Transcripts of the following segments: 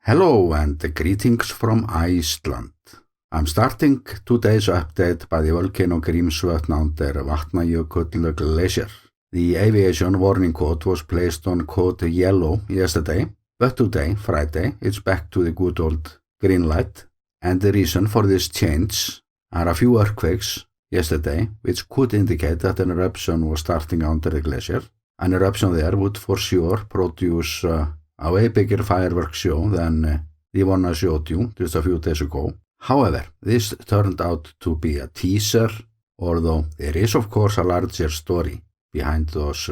Hello and greetings from Iceland. I'm starting today's update by the volcano Grímsvotn under Vatnajökull glacier. The aviation warning code was placed on code yellow yesterday, but today, Friday, it's back to the good old green light. And the reason for this change are a few earthquakes yesterday, which could indicate that an eruption was starting under the glacier. An eruption there would for sure produce a way bigger fireworks show than the one I showed you just a few days ago. However, this turned out to be a teaser, although there is of course a larger story behind those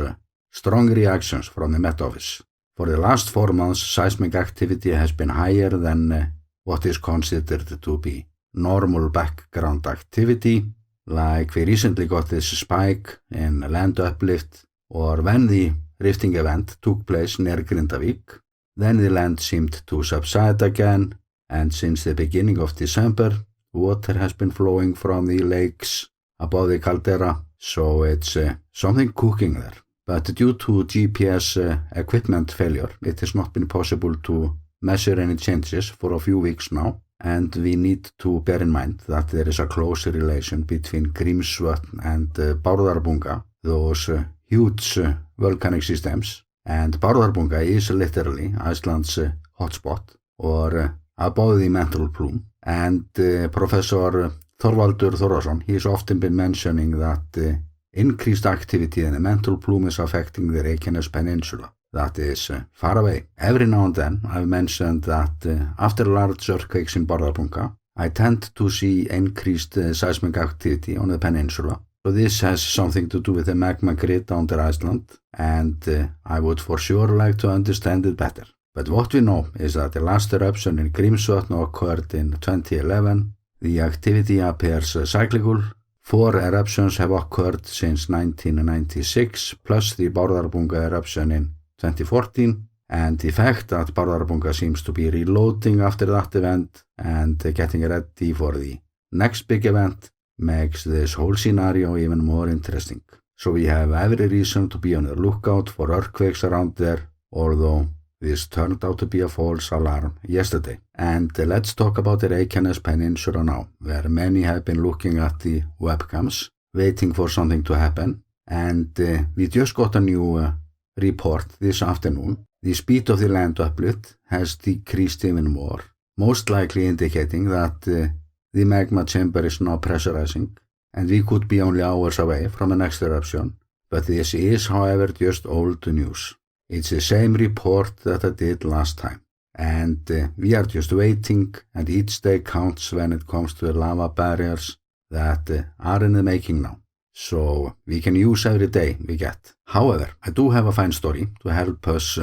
strong reactions from the Met Office. For the last 4 months, seismic activity has been higher than what is considered to be normal background activity, like we recently got this spike in land uplift, or when the rifting event took place near Grindavík. Then the land seemed to subside again, and since the beginning of December, water has been flowing from the lakes above the caldera, so it's something cooking there. But due to GPS equipment failure, it has not been possible to measure any changes for a few weeks now, and we need to bear in mind that there is a close relation between Grímsvotn and Bárðarbunga, those huge volcanic systems, and Bárðarbunga is literally Iceland's hotspot, or above the mantle plume. And Professor Þorvaldur Þórðarson, he has often been mentioning that increased activity in the mantle plume is affecting the Reykjanes Peninsula. That is far away. Every now and then I've mentioned that after large earthquakes in Bárðarbunga, I tend to see increased seismic activity on the peninsula. So this has something to do with the magma grid under Iceland, and I would for sure like to understand it better. But what we know is that the last eruption in Grímsvotn occurred in 2011. The activity appears cyclical. 4 eruptions have occurred since 1996, plus the Bárðarbunga eruption in 2014. And the fact that Bárðarbunga seems to be reloading after that event and getting ready for the next big event makes this whole scenario even more interesting. So we have every reason to be on the lookout for earthquakes around there, although this turned out to be a false alarm yesterday. And let's talk about the Reykjanes Peninsula now, where many have been looking at the webcams, waiting for something to happen. And we just got a new report this afternoon. The speed of the land uplift has decreased even more, most likely indicating that the magma chamber is now pressurizing, and we could be only hours away from the next eruption. But this is, however, just old news. It's the same report that I did last time. And we are just waiting, and each day counts when it comes to the lava barriers that are in the making now. So we can use every day we get. However, I do have a fine story to help us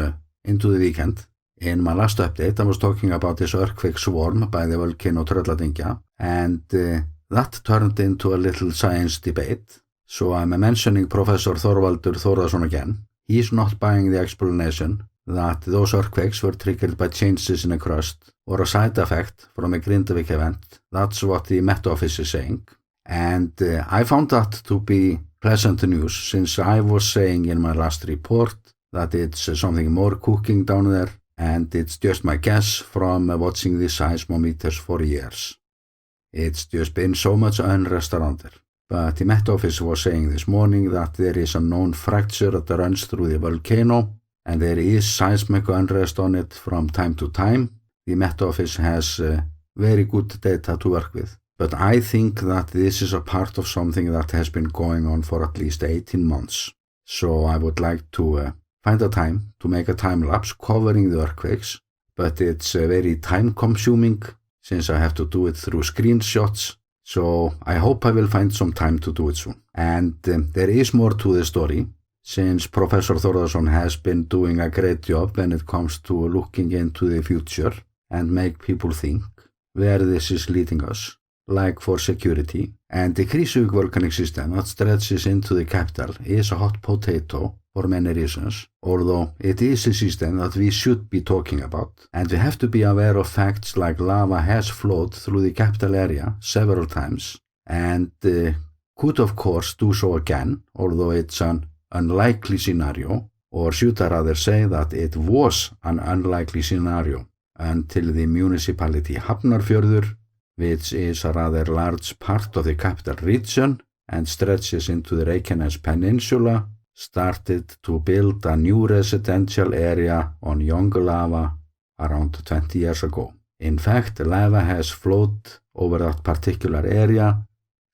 into the weekend. In my last update, I was talking about this earthquake swarm by the volcano Trölladyngja, and that turned into a little science debate. So I'm mentioning Professor Þorvaldur Þórðarson again. He's not buying the explanation that those earthquakes were triggered by changes in the crust or a side effect from a Grindavík event. That's what the Met Office is saying. And I found that to be pleasant news, since I was saying in my last report that it's something more cooking down there. And it's just my guess from watching the seismometers for years. It's just been so much unrest around there. But the Met Office was saying this morning that there is a known fracture that runs through the volcano, and there is seismic unrest on it from time to time. The Met Office has very good data to work with. But I think that this is a part of something that has been going on for at least 18 months. So I would like to find a time to make a time lapse covering the earthquakes, but it's very time consuming since I have to do it through screenshots, so I hope I will find some time to do it soon. And there is more to the story, since Professor Þórðarson has been doing a great job when it comes to looking into the future and make people think where this is leading us, like for security. And the Grímsvotn volcanic system that stretches into the capital is a hot potato for many reasons, although it is a system that we should be talking about, and we have to be aware of facts like lava has flowed through the capital area several times, and could of course do so again, although it's an unlikely scenario, or should I rather say that it was an unlikely scenario. until the municipality Hafnarfjörður, which is a rather large part of the capital region and stretches into the Reykjanes Peninsula, started to build a new residential area on young lava around 20 years ago. In fact, lava has flowed over that particular area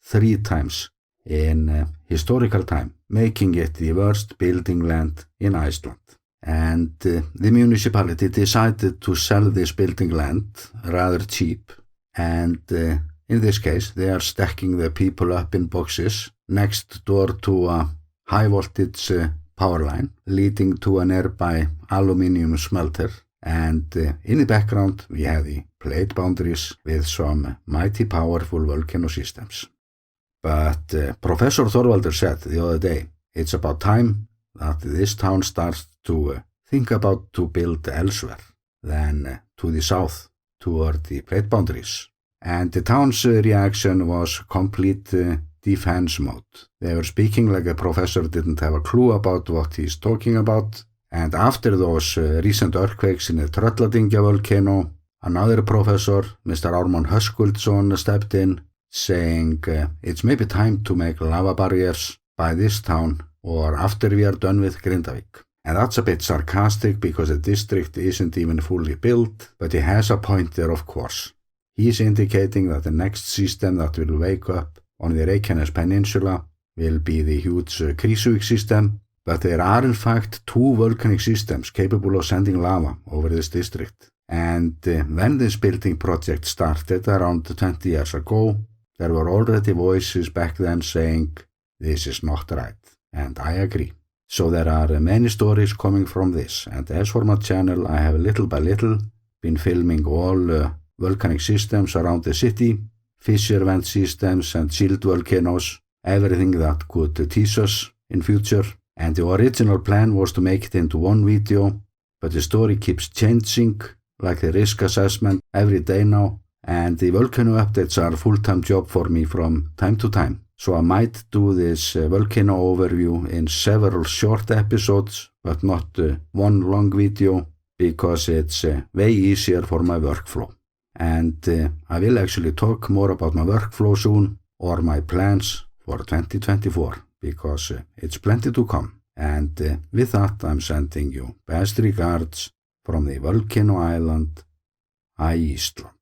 3 times in historical time, making it the worst building land in Iceland. And the municipality decided to sell this building land rather cheap, and in this case they are stacking the people up in boxes next door to a high voltage power line leading to a nearby aluminium smelter, and in the background we have the plate boundaries with some mighty powerful volcano systems. But Professor Þorvaldur said the other day, it's about time that this town starts to think about to build elsewhere than to the south toward the plate boundaries. And the town's reaction was complete defense mode. They were speaking like a professor didn't have a clue about what he's talking about. And after those recent earthquakes in the Trölladyngja volcano, another professor, Mr. Ármann Höskuldsson, stepped in, saying it's maybe time to make lava barriers by this town or after we are done with Grindavík. And that's a bit sarcastic because the district isn't even fully built, but he has a point there, of course. He's indicating that the next system that will wake up on the Reykjanes Peninsula will be the huge Grímsvotn system, but there are in fact 2 volcanic systems capable of sending lava over this district. And when this building project started around 20 years ago, there were already voices back then saying, this is not right, and I agree. So there are many stories coming from this, and as for my channel, I have little by little been filming all volcanic systems around the city, fissure vent systems and shield volcanoes, everything that could tease us in future. And the original plan was to make it into one video, but the story keeps changing, like the risk assessment every day now, and the volcano updates are a full-time job for me from time to time. So I might do this volcano overview in several short episodes, but not one long video, because it's way easier for my workflow. And I will actually talk more about my workflow soon, or my plans for 2024, because it's plenty to come. And with that, I'm sending you best regards from the volcano island, Iceland.